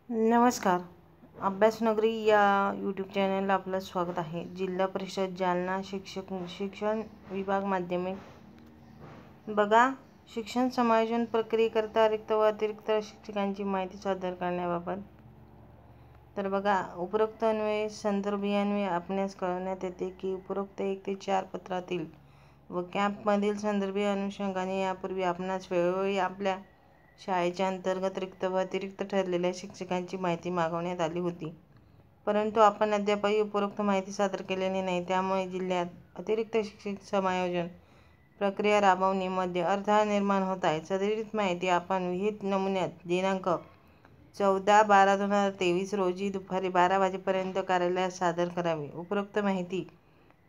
नमस्कार. अभ्यासनगरी या यूट्यूब चॅनलला आपलं स्वागत आहे. जिल्हा परिषद जालना शिक्षण विभाग माध्यमिक. बघा, शिक्षण समायोजन प्रक्रियेकरता रिक्त व अतिरिक्त शिक्षकांची माहिती सादर करण्याबाबत. तर बघा, उपरोक्त अन्वये संदर्भान्वये आपणास कळवण्यात येते की उपरोक्त 1 ते 4 पत्रातील व कॅम्पमधील संदर्भीय अनुषंगाने यापूर्वी आपणास वेळोवेळी आपल्या शाळेच्या अंतर्गत रिक्त व अतिरिक्त ठरलेल्या शिक्षकांची माहिती मागवण्यात आली होती, परंतु आपण अद्यापही उपरोक्त माहिती सादर केलेली नाही. त्यामुळे जिल्ह्यात अतिरिक्त शिक्षक समायोजन प्रक्रिया राबवणीमध्ये अडथळा निर्माण होत आहे. सदरीत माहिती आपण विहित नमुन्यात दिनांक 14/12/2023 रोजी दुपारी 12 वाजेपर्यंत कार्यालयात सादर करावी. उपरोक्त माहिती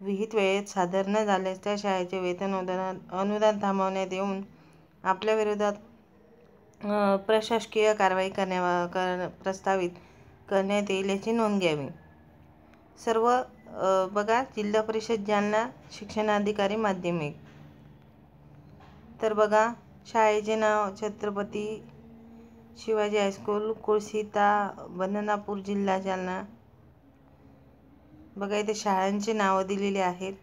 विहित वेळेत सादर न झाल्यास त्या शाळेचे वेतन अनुदान थांबवण्यात येऊन आपल्या विरोधात प्रशासकीय कारवाई प्रस्तावित करण्यात येईल याची नोंद घ्यावी. सर्व बघा, जिल्हा परिषद जालना शिक्षणाधिकारी माध्यमिक. तर बघा, शाळेचे नाव छत्रपती शिवाजी हायस्कूल, कुळसीता, बदनापूर, जिल्हा जालना. बघा, इथे शाळांची नावं दिलेली आहेत.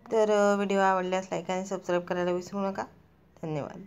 तर व्हिडिओ आवडल्यास लाईक आणि सबस्क्राईब करायला विसरू नका. धन्यवाद.